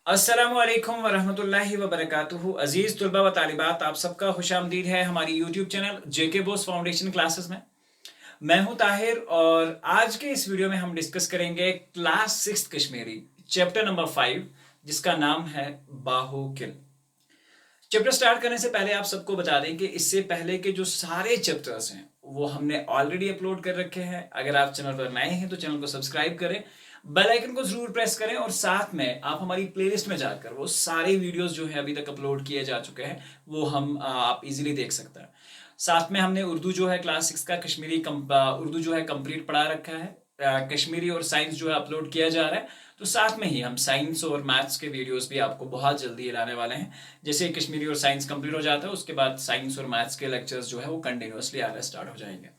अस्सलामुअलैकुम वरहमतुल्लाहि वबरकातुहू। अजीज़ तुलबा व तालिबात, आप सबका खुशामदीद है हमारी यूट्यूब चैनल जेके बोस फाउंडेशन क्लासेस में। मैं हूं ताहिर और आज के इस वीडियो में हम डिस्कस करेंगे क्लास 6 कश्मीरी चैप्टर नंबर 5, जिसका नाम है बाहुकिल। चैप्टर स्टार्ट करने से पहले आप सबको बता दें कि इससे पहले के जो सारे चैप्टर्स हैं वो हमने ऑलरेडी अपलोड कर रखे हैं। अगर आप चैनल पर नए हैं तो चैनल को सब्सक्राइब करें, बेल आइकन को जरूर प्रेस करें और साथ में आप हमारी प्लेलिस्ट में जाकर वो सारे वीडियोस जो है अभी तक अपलोड किए जा चुके हैं वो आप इजीली देख सकते हैं। साथ में हमने उर्दू जो है क्लास 6 का कश्मीरी उर्दू जो है कंप्लीट पढ़ा रखा है। कश्मीरी और साइंस जो है अपलोड किया जा रहा है, तो साथ में ही हम साइंस और मैथ्स के वीडियोस भी आपको बहुत जल्दी लाने वाले हैं। जैसे कश्मीरी और साइंस कंप्लीट हो जाता है उसके बाद साइंस और मैथ्स के लेक्चर्स जो है वो कंटिन्यूसली आना स्टार्ट हो जाएंगे।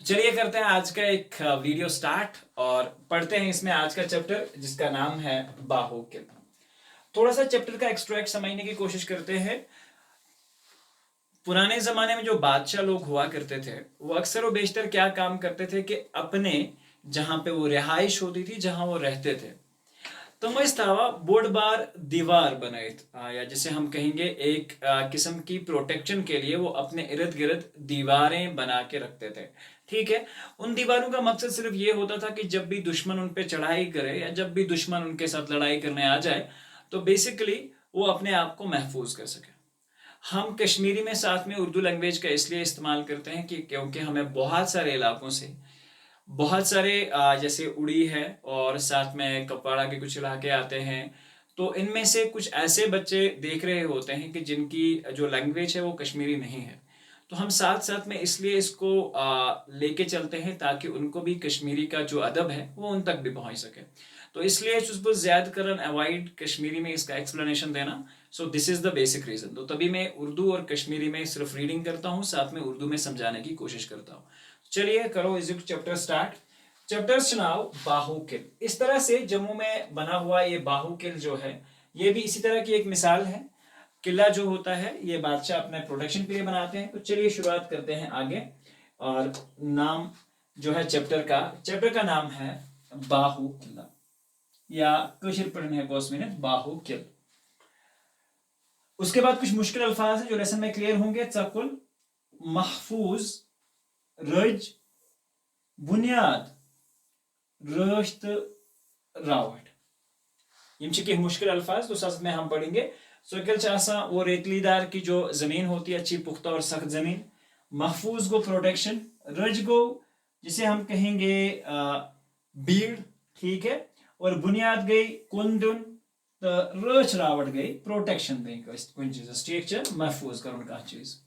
चलिए करते हैं आज का एक वीडियो स्टार्ट और पढ़ते हैं इसमें आज का चैप्टर, जिसका नाम है बाहुकिल। थोड़ा सा चैप्टर का एक्सट्रैक्ट समझने की कोशिश करते हैं। पुराने जमाने में जो बादशाह लोग हुआ करते थे वो अक्सर व बेशतर क्या काम करते थे कि अपने जहां पे वो रिहाइश होती थी, जहां वो रहते थे, तो मस्तावा बोर्ड बार दीवार बनाए या जिसे हम कहेंगे एक किस्म की प्रोटेक्शन के लिए वो अपने इर्द गिर्द दीवारें बना के रखते थे। ठीक है, उन दीवारों का मकसद सिर्फ ये होता था कि जब भी दुश्मन उन पे चढ़ाई करे या जब भी दुश्मन उनके साथ लड़ाई करने आ जाए तो बेसिकली वो अपने आप को महफूज कर सके। हम कश्मीरी में साथ में उर्दू लैंग्वेज का इसलिए इस्तेमाल करते हैं कि क्योंकि हमें बहुत सारे इलाकों से बहुत सारे जैसे उड़ी है और साथ में कपवाड़ा के कुछ इलाके आते हैं, तो इनमें से कुछ ऐसे बच्चे देख रहे होते हैं कि जिनकी जो लैंग्वेज है वो कश्मीरी नहीं है। तो हम साथ साथ में इसलिए इसको लेके चलते हैं ताकि उनको भी कश्मीरी का जो अदब है वो उन तक भी पहुंच सके। तो इसलिए चुस्बुल ज़्याद करन अवॉइड कश्मीरी में इसका एक्सप्लेनेशन देना। So this is the basic reason. तो तभी मैं उर्दू और कश्मीरी में सिर्फ रीडिंग करता हूँ, साथ में उर्दू में समझाने की कोशिश करता हूँ। चलिए करो इजिप्ट चैप्टर स्टार्ट। चैप्टर सुनाओ बाहुकिल। इस तरह से जम्मू में बना हुआ ये बाहुकिल जो है ये भी इसी तरह की एक मिसाल है। किला जो होता है ये बादशाह अपने प्रोटेक्शन के लिए बनाते हैं। तो चलिए शुरुआत करते हैं आगे। और नाम जो है चैप्टर का नाम है बाहुकिला या कशिर पढ़ने है कोर्स में बाहुकिल। उसके बाद कुछ मुश्किल अल्फाज हैं जो लेसन में क्लियर होंगे। चकुल, महफूज, रज, बुनियाद, रश्त, रावट, ये मुश्किल अल्फाज। तो साथ में हम पढ़ेंगे। सोकिल वो रेतलीदार की जो जमीन होती है, अच्छी पुख्ता और सख्त जमीन। महफूज को प्रोटेक्शन, रज को जिसे हम कहेंगे बीड़, ठीक है, और बुनियाद गई कुंदन, रच रावट गई प्रोटेक्शन दें चीज, ठीक, महफूज कर उनका चीज।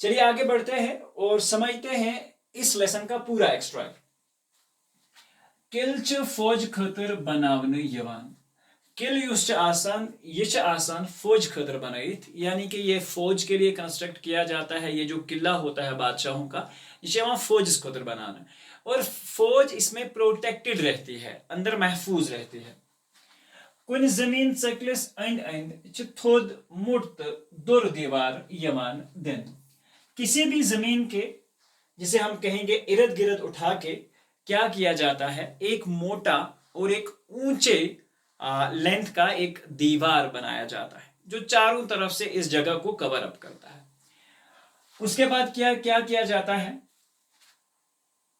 चलिए आगे बढ़ते हैं और समझते हैं इस लेसन का पूरा एक्सट्रैक्ट। किल फौज खतर बनावने यवान। किल ये आसान फौज खतर बनाइत, यानी कि ये फौज के लिए कंस्ट्रक्ट किया जाता है। ये जो किला होता है बादशाहों का, ये वहां फौज खतर बनाना, और फौज इसमें प्रोटेक्टेड रहती है, अंदर महफूज रहती है। कुन जमीन चकलिस अंद अंद थोद मुट दुर दीवार यवान दिन। किसी भी जमीन के जिसे हम कहेंगे इर्द गिर्द उठा के क्या किया जाता है, एक मोटा और एक ऊंचे लेंथ का एक दीवार बनाया जाता है जो चारों तरफ से इस जगह को कवर अप करता है। उसके बाद क्या क्या किया जाता है,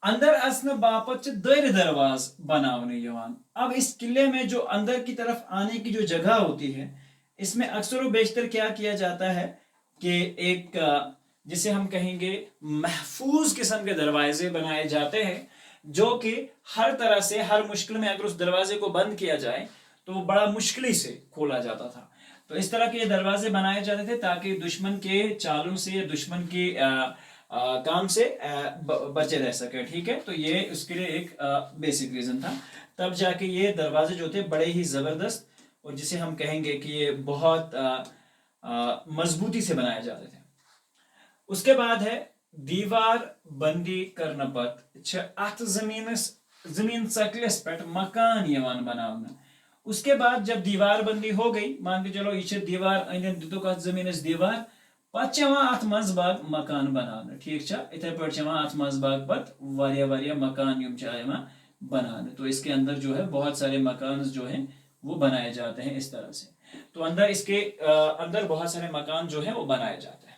अंदर असन बापत दर दरवाज बनावने यवान। अब इस किले में जो अंदर की तरफ आने की जो जगह होती है, इसमें अक्सर व बेशतर क्या किया जाता है कि एक जिसे हम कहेंगे महफूज किस्म के दरवाजे बनाए जाते हैं, जो कि हर तरह से हर मुश्किल में अगर उस दरवाजे को बंद किया जाए तो वो बड़ा मुश्किल से खोला जाता था। तो इस तरह के दरवाजे बनाए जाते थे ताकि दुश्मन के चालों से या दुश्मन के काम से बचे रह सके। ठीक है, तो ये उसके लिए एक बेसिक रीजन था। तब जाके ये दरवाजे जो थे बड़े ही जबरदस्त और जिसे हम कहेंगे कि ये बहुत मजबूती से बनाए जाते थे। उसके बाद है दीवार बंदी करना पत अत जमीन चकलिस पे मकान यवान बनावना। उसके बाद जब दीवार बंदी हो गई, मान के चलो ये दीवार अंदर दितुक अत जमीन दीवार, पत अत मज बाग मकान बनाना। ठीक है, इथे पे अत मज बाग पत वारिया वारिया मकान युम बनाने। तो इसके अंदर जो है बहुत सारे मकान जो हैं وہ بنائے جاتے ہیں اس طرح سے. تو اندر اس کے اندر بہت سارے مکان جو ہیں وہ بنائے جاتے ہیں.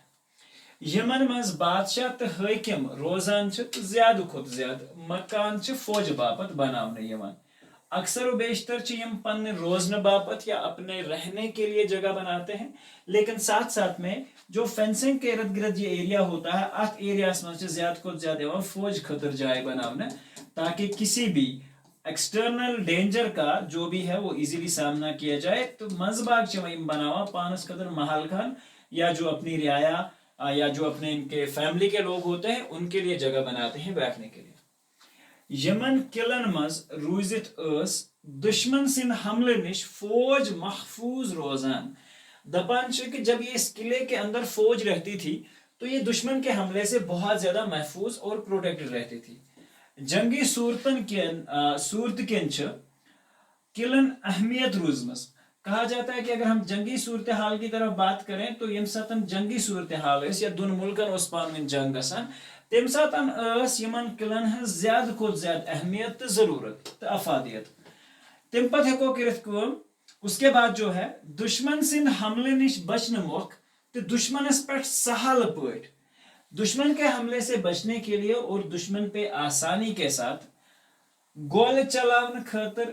یمن مز بادشاہ تو حاکم روزان زیادہ کھت زیادہ مکان فوج باپت بنانے یوان. اکثر و بیشتر یم پننے روزن باپت یا اپنے رہنے کے لیے جگہ بناتے ہیں، لیکن ساتھ ساتھ میں جو فینسنگ کے ارد گرد یہ ایریا ہوتا ہے ات ایریاس مز زیادہ کھت زیادہ فوج خطر جائے بنانے تاکہ کسی بھی ایکسٹرنل ڈینجر کا جو بھی ہے وہ ایزیلی سامنا کیا جائے. تو منز باغ بناوا پانس قدر محل خان یا جو اپنی رعایا یا جو اپنے ان کے فیملی کے لوگ ہوتے ہیں ان کے لیے جگہ بناتے ہیں بیٹھنے کے لیے. یمن قلعن مز روزت اس دشمن سند حملے نش فوج محفوظ روزان. دپان کہ جب یہ اس قلعے کے اندر فوج رہتی تھی تو یہ دشمن کے حملے سے بہت زیادہ محفوظ اور پروٹیکٹڈ رہتی تھی. جنگی صورت کن قلعن اہمیت روزمس. کہا جاتا ہے کہ اگر ہم جنگی صورتحال کی طرف بات کریں تو یم ساتن جنگی صورتحال یا دون ملکن اس پانوین جنگ گسان تم ساتن یمن قلعن ہز زیادہ کھت زیادہ اہمیت تو ضرورت تو افادیت. تم پتہ ہیکو کرت کام اس کے بعد جو ہے دشمن سند حملے نش بچنے موقع تو دشمنس پہ سہل پٹ دشمن کے حملے سے بچنے کے لیے اور دشمن پہ آسانی کے ساتھ گول چلاون خاطر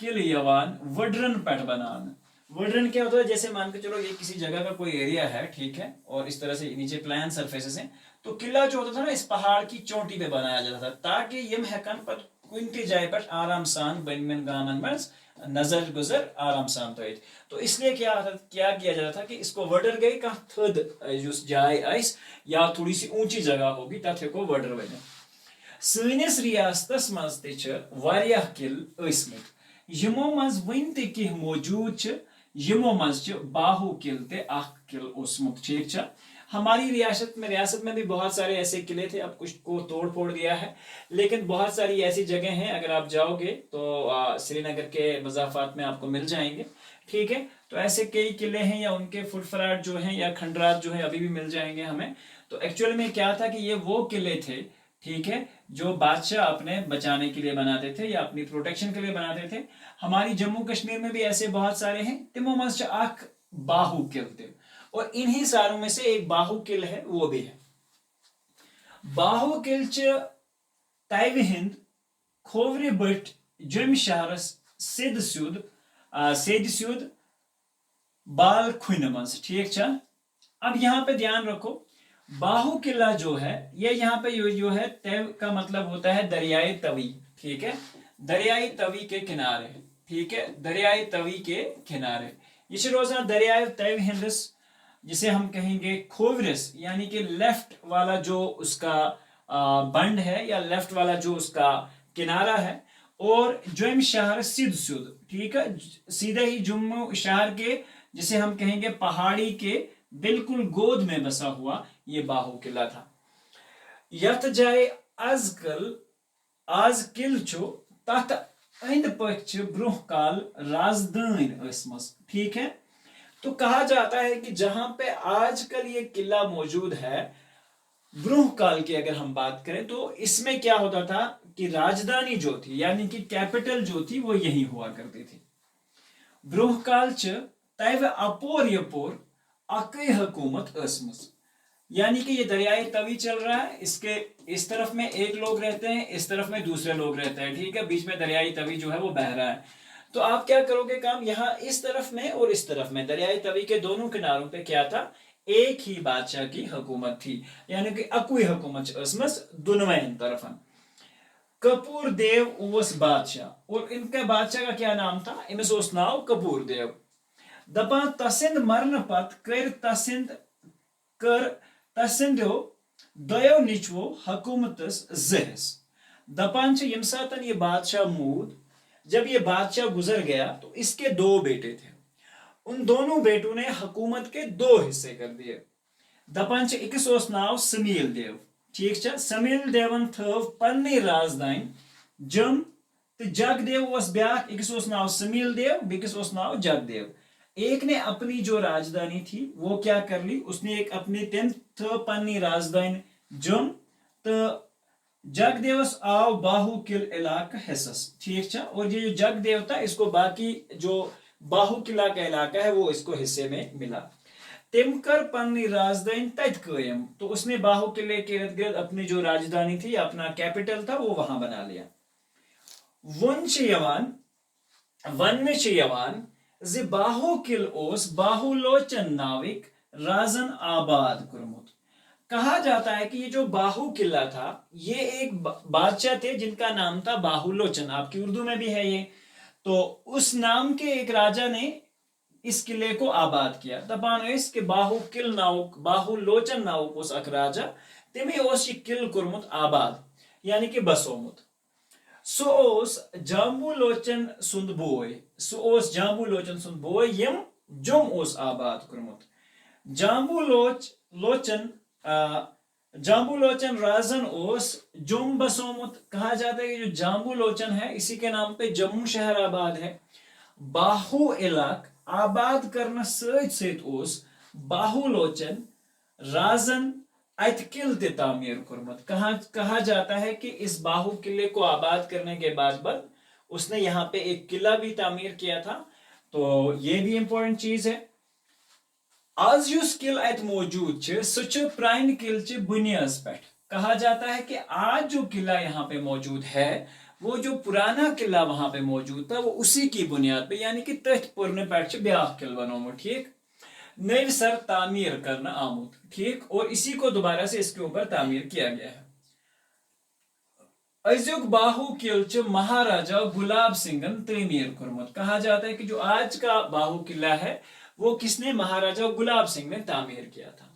قلعہ یوان وڈرن پٹ بنانا. وڈرن کیا ہوتا ہے؟ جیسے مان کے چلو یہ کسی جگہ کا کوئی ایریا ہے، ٹھیک ہے، اور اس طرح سے نیچے پلان سرفیسز ہیں، تو قلعہ جو ہوتا تھا نا اس پہاڑ کی چوٹی پہ بنایا جاتا تھا تاکہ یم ہیکن پت کن تہ جائے پہ آرام سان بنمن گامن مز نظر گزر آرام سان تھیت. تو اس لیے کیا کیا جاتا تھا کہ اس کو وڈر گئی کہ تھد اس جائے آئس یا تھوڑی سی اونچی جگہ ہوگی تت ہیکو وڈر ون. سنس ریاستس مز تہ واریاہ قلعہ ٲسمٕتۍ یمو مز ون تہ کینٛہہ موجود یمو مز باہو قلعہ تہ اخ قلعہ اوسمُت. ٹھیک چھا؟ ہماری ریاست میں بھی بہت سارے ایسے قلعے تھے، اب کچھ کو توڑ پھوڑ دیا ہے، لیکن بہت ساری ایسی جگہ ہیں اگر آپ جاؤ گے تو سری نگر کے مضافات میں آپ کو مل جائیں گے. ٹھیک ہے، تو ایسے کئی قلعے ہیں یا ان کے فٹ فراٹ جو ہیں یا کھنڈرات جو ہیں ابھی بھی مل جائیں گے ہمیں. تو ایکچوئل میں کیا تھا کہ یہ وہ قلعے تھے، ٹھیک ہے، جو بادشاہ اپنے بچانے کے لیے بناتے تھے یا اپنی پروٹیکشن کے لیے بناتے تھے. ہماری جموں کشمیر میں بھی ایسے بہت سارے ہیں. تمو مز اخ باہو قلعہ اور انہی ساروں میں سے ایک باہو قلعہ ہے، وہ بھی ہے. باہو قلعہ تیو ہند کھوور بٹ جم شہرس سید سیود بال کھن مز. ٹھیک چھا؟ اب یہاں پہ دھیان رکھو، باہو قلعہ جو ہے یہ یہاں پہ جو ہے تیو کا مطلب ہوتا ہے دریائے توی. ٹھیک ہے، دریائے توی کے کنارے. ٹھیک ہے، دریائے توی کے کنارے یہ روزان دریائے تیو ہندس جسے ہم کہیں گے کھوورس، یعنی کہ لیفٹ والا جو اس کا بنڈ ہے یا لیفٹ والا جو اس کا کنارہ ہے، اور جم شہر سید. ٹھیک ہے، سیدھے ہی جموں شہر کے جسے ہم کہیں گے پہاڑی کے بالکل گود میں بسا ہوا یہ باہو قلعہ تھا. یت جائے آز قلعہ تت اند پک برہ کال رازدان اسمس. ٹھیک ہے، تو کہا جاتا ہے کہ جہاں پہ آج کل یہ قلعہ موجود ہے، برہ کال کی اگر ہم بات کریں تو اس میں کیا ہوتا تھا کہ راجدانی جو تھی یعنی کہ کیپٹل جو تھی وہ یہی ہوا کرتی تھی. برہ کال تیو اپور یپور اکی حکومت اسمس، یعنی کہ یہ دریائے توی چل رہا ہے، اس کے اس طرف میں ایک لوگ رہتے ہیں، اس طرف میں دوسرے لوگ رہتے ہیں. ٹھیک ہے، بیچ میں دریائے توی جو ہے وہ بہہ رہا ہے. تو آپ کیا کرو گے کام، یہاں اس طرف میں اور اس طرف میں دریائے توی کے دونوں کناروں پہ کیا تھا، ایک ہی بادشاہ کی حکومت تھی، یعنی کہ اکوئی حکومت اسمس دونوین طرفن. کپور دیو اوس بادشاہ، اور ان کے بادشاہ کا کیا نام تھا، امس اوس ناو کپور دیو. دپان تسند مرن پت کر تسندو دیو نیچو حکومتس زہس. دپان یم ساتن یہ بادشاہ مود، جب یہ بادشاہ گزر گیا تو اس کے دو بیٹے تھے، ان دونوں بیٹوں نے حکومت کے دو حصے کر دیے. دپان اکس اوس ناو سمیل دیو. ٹھیک چھا؟ سمیل دیون تھو پننی رازدانی جم تو جگ دیو اوس بیاکھ، اکس اوس ناو سمیل دیو بیکس اوس ناو جگ دیو. ایک نے اپنی جو راجدانی تھی وہ کیا کر لی، اس نے ایک اپنی تھو پننی رازدانی جم تو जगदेवस आव बाहु किल इलाका हिस्सस, ठीक है। और ये जो जगदेव था इसको बाकी जो बाहु किला का इलाका है वो इसको हिस्से में मिला। तिम कर पन्नी राजधानी तत कायम, तो उसने बाहु किले के इर्द गिर्द अपनी जो राजधानी थी, अपना कैपिटल था, वो वहां बना लिया। वन छ यवान वन में छ यवान ज बाहु किल ओस बाहुलोचन नाविक राजन आबाद कुरमुत। कहा जाता है कि ये जो बाहु किला था, ये एक बादशाह थे जिनका नाम था बाहुलोचन, आपकी उर्दू में भी है ये। तो उस नाम के एक राजा ने इस किले को आबाद किया। दपान कि बाहु किल नाउक बाहुलोचन नाउक उस अक राजा, तमे ओस ये किल कुरमुत आबाद, यानी कि बसोमुत। सो ओस जाम्बुलोचन सुंद बोय, सो ओस जाम्बुलोचन सुंद बोय यम जुम ओस आबाद कुरमुत। जाम्बुलोचन राजन ओस जुम बसोमुत। कहा जाता है कि जो जाम्बुलोचन है इसी के नाम पे जम्मू शहर आबाद है। बाहु इलाक आबाद करना सत सत ओस बाहुलोचन राजन अत किल ते तामीर कुरमत। कहा जाता है कि इस बाहु किले को आबाद करने के बाद उसने यहाँ पे एक किला भी तामीर किया था। तो ये भी इंपॉर्टेंट चीज है। आज युस किल अत मौजूद सह प्रान किल बुनियास पे। कहा जाता है कि आज जो किला यहाँ पे मौजूद है वो जो पुराना किला वहां पे मौजूद था वो उसी की बुनियाद पे, यानी कि तथ पुरने पे ब्या किल बनोमुत, ठीक, नव सर तामीर करना आमुत, ठीक, और इसी को दोबारा से इसके ऊपर तामीर किया गया है। अजुक बाहु किल महाराजा गुलाब सिंह तमीर कुरमुत। कहा जाता है कि जो आज का बाहु किला है वो किसने, महाराजा गुलाब सिंह ने तामीर किया था।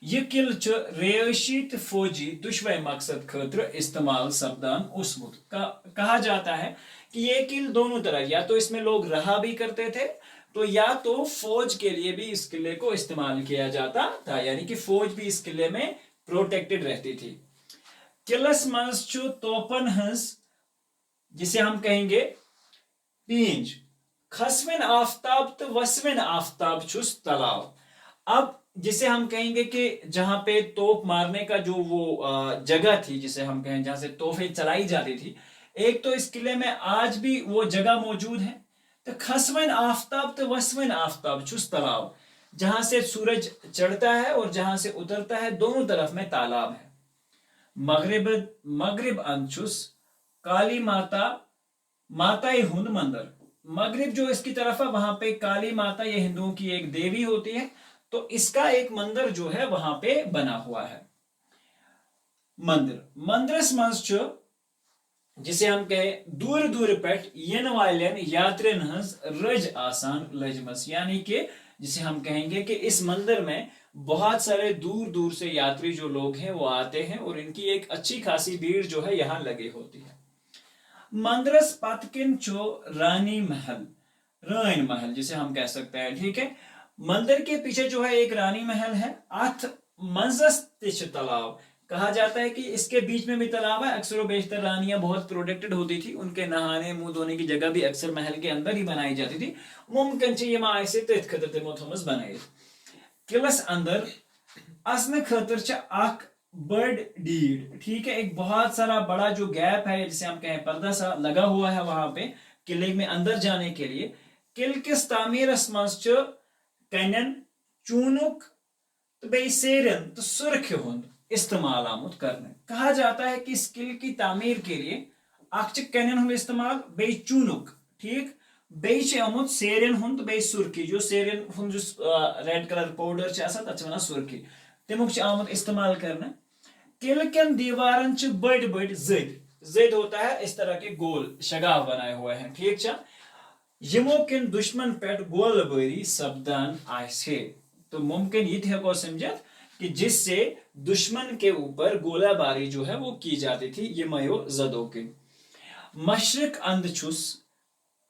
यह किल रिहायशी तो फौजी दुश्मन मकसद खतर इस्तेमाल सपदान उसमुत। कहा जाता है कि ये किल दोनों तरह, या तो इसमें लोग रहा भी करते थे, तो या तो फौज के लिए भी इस किले को इस्तेमाल किया जाता था, यानी कि फौज भी इस किले में प्रोटेक्टेड रहती थी। किलस मंस तोपन हंस, जिसे हम कहेंगे पींज, खसविन आफ्ताब तो वसविन आफ्ताब छुस तालाब। अब जिसे हम कहेंगे कि जहां पे तोप मारने का जो वो जगह थी, जिसे हम कहें जहां से तोफे चलाई जाती थी, एक तो इस किले में आज भी वो जगह मौजूद है। तो खसवन आफ्ताब तो वसवन आफ्ताब छुस तालाब, जहां से सूरज चढ़ता है और जहां से उतरता है दोनों तरफ में तालाब है। मगरिब अंशुस काली माता माता हुंद मंदिर। मगरिब जो इसकी तरफ है वहां पे काली माता, ये हिंदुओं की एक देवी होती है, तो इसका एक मंदिर जो है वहां पे बना हुआ है। मंदिरस मंज जिसे हम कहें दूर दूर पे यन वालन यात्रिन हंस रज आसान लजमस, यानी कि जिसे हम कहेंगे कि इस मंदिर में बहुत सारे दूर दूर से यात्री जो लोग हैं वो आते हैं और इनकी एक अच्छी खासी भीड़ जो है यहाँ लगी होती है। मंदिरस पतकिन चो रानी महल, रान महल जिसे हम कह सकते हैं, ठीक है। मंदिर के पीछे जो है एक रानी महल है। अथ मंजस तिश तालाब, कहा जाता है कि इसके बीच में भी तालाब है। अक्सर बेशतर रानियां बहुत प्रोटेक्टेड होती थी, उनके नहाने मुंह धोने की जगह भी अक्सर महल के अंदर ही बनाई जाती थी। मुमकिन ये माए से तिथ खतर तिमो थोमस बनाई। किलस अंदर असम खतर अख बर्ड डीड, ठीक है, एक बहुत सारा बड़ा जो गैप है, जिसे हम कहें पर्दा सा लगा हुआ है वहां पे किले में अंदर जाने के लिए। किल किस तामीर मज कन चूनुक तो बे सेरन तो सुर्ख हुंद इस्तेमाल आमुत करने। कहा जाता है कि इस किल की तामीर के लिए अक्ष कन हुंद इस्तेमाल, बे चूनुक, ठीक, बे आमुत सेरन हुंद, बे सुर्खी, जो सेरन हुंद जो रेड कलर पाउडर तथ वन सुर्खी, तमुक आमुत इस्तेमाल करने। किल कन दीवारन बड़ बड़ जद, जद होता है इस तरह के गोल शगाफ बनाए हुए हैं, ठीक है। यमो किन दुश्मन पे गोलबारी सपदान आसे, तो मुमकिन ये हको समझत कि जिससे दुश्मन के ऊपर गोलाबारी जो है वो की जाती थी, ये मयो जदो के। मशरक अंदछुस,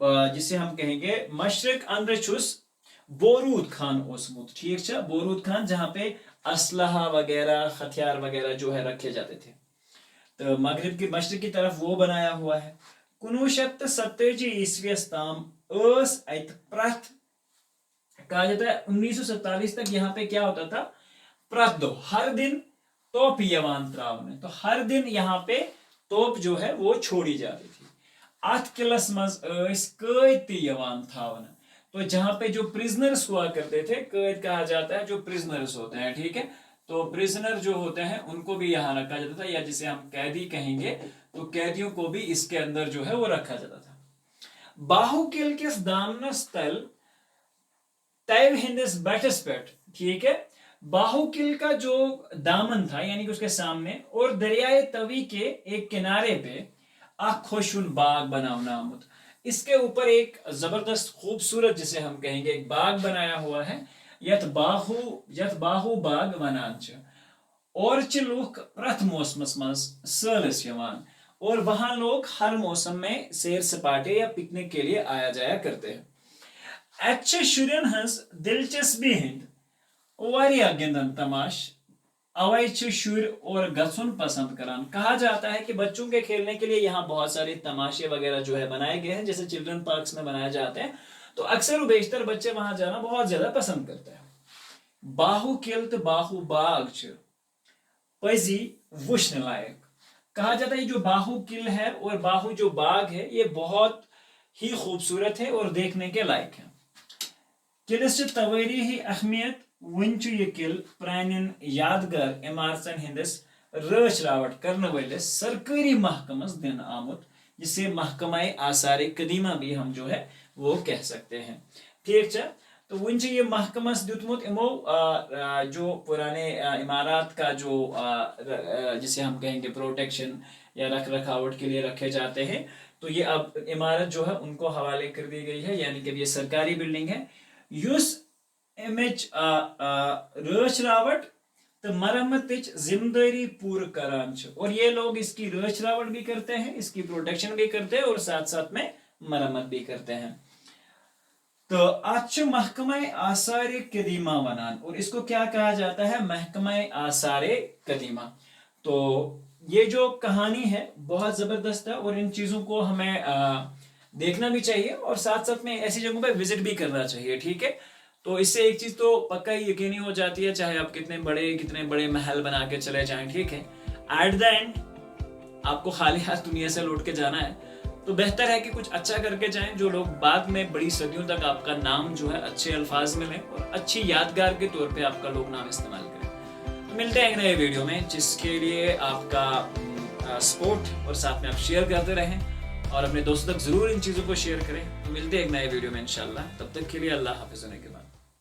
जिसे हम कहेंगे मशरक अंदछुस बोरूद खान ओसमुत, ठीक है, बोरूद खान जहां पे असलहा वगैरह हथियार वगैरह जो है रखे जाते थे। तो मगरिब की मशरक की तरफ वो बनाया हुआ है। 1970 ईस्वी ताम प्रथ, कहा जाता है 1947 तक यहाँ पे क्या होता था, प्रत दो हर दिन توپ یوان تراؤن. تو ہر دن یہاں پہ توپ جو ہے وہ چھوڑی جاتی تھی. ات قلعس مز قید تہ یوان تھاون. تو جہاں پہ جو پرزنرس ہوا کرتے تھے, قید کہا جاتا ہے جو پرزنرس ہوتے ہیں, ٹھیک ہے, تو پرزنر جو ہوتے ہیں ان کو بھی یہاں رکھا جاتا تھا, یا جسے ہم قیدی کہیں گے, تو قیدیوں کو بھی اس کے اندر جو ہے وہ رکھا جاتا تھا. باہو کل کس دامنس تل تیو ہندس بٹس پیٹ, ٹھیک ہے, باہو کل کا جو دامن تھا یعنی کہ اس کے سامنے اور دریائے توی کے ایک کنارے پہ اخ خوشون باغ بناونا آمت. اس کے اوپر ایک زبردست خوبصورت جسے ہم کہیں گے ایک باغ بنایا ہوا ہے, یت باہو باغ ونان چھ. اور چھ لوگ پرت موسمس مز سٲلس یوان, اور وہاں لوگ ہر موسم میں سیر سپاٹے یا پکنک کے لیے آیا جایا کرتے ہیں. اتھ شرین ہز دلچسپی ہند واریاہ گندن تماش, اوے چھ شر اور گھن پسند کران. کہا جاتا ہے کہ بچوں کے کھیلنے کے لیے یہاں بہت سارے تماشے وغیرہ جو ہے بنائے گئے ہیں, جیسے چلڈرن پارکس میں بنائے جاتے ہیں, تو اکثر و بیشتر بچے وہاں جانا بہت زیادہ پسند کرتے ہیں. باہو کل تو باہو باغ چھ پزی وچھن لائق. کہا جاتا ہے جو باہو کل ہے اور باہو جو باغ ہے یہ بہت ہی خوبصورت ہے اور دیکھنے کے لائق ہے. قلعس توٲریخی اہمیت ون یہ قلعہ پرانین یادگار عمارتن ہندس رچ راوٹ کرنے والے سرکاری محکمس دن آمت, جسے محکمہ آثار قدیمہ بھی ہم جو ہے وہ کہہ سکتے ہیں. ٹھیک ہے, تو ون یہ محکمس دیتمت امو جو پرانے عمارات کا جو جسے ہم کہیں گے پروٹیکشن یا رکھ رکھاوٹ کے لیے رکھے جاتے ہیں, تو یہ اب عمارت جو ہے ان کو حوالے کر دی گئی ہے, یعنی کہ یہ سرکاری بلڈنگ ہے یس امچ رچ راوٹ تو مرمت ذمہ داری پور کران. اور یہ لوگ اس کی رچ راوٹ بھی کرتے ہیں, اس کی پروٹیکشن بھی کرتے ہیں, اور ساتھ ساتھ میں مرمت بھی کرتے ہیں. تو ات محکمہ آثار قدیمہ ونان, اور اس کو کیا کہا جاتا ہے, محکمہ آثار قدیمہ. تو یہ جو کہانی ہے بہت زبردست ہے, اور ان چیزوں کو ہمیں دیکھنا بھی چاہیے, اور ساتھ ساتھ میں ایسی جگہوں پہ وزٹ بھی کرنا چاہیے. ٹھیک ہے, تو اس سے ایک چیز تو پکا ہی یقینی ہو جاتی ہے, چاہے آپ کتنے بڑے محل بنا کے چلے جائیں, ٹھیک ہے, ایٹ دا اینڈ آپ کو خالی ہاتھ دنیا سے لوٹ کے جانا ہے, تو بہتر ہے کہ کچھ اچھا کر کے جائیں, جو لوگ بعد میں بڑی صدیوں تک آپ کا نام جو ہے اچھے الفاظ میں لیں اور اچھی یادگار کے طور پہ آپ کا لوگ نام استعمال کریں. تو ملتے ہیں ایک نئے ویڈیو میں, جس کے لیے آپ کا سپورٹ اور ساتھ میں آپ شیئر کرتے رہیں اور اپنے دوستوں تک ضرور ان چیزوں کو شیئر کریں. تو ملتے ہیں ایک نئے ویڈیو میں انشاءاللہ, تب تک کے لیے اللہ حافظ. ہونے کے بعد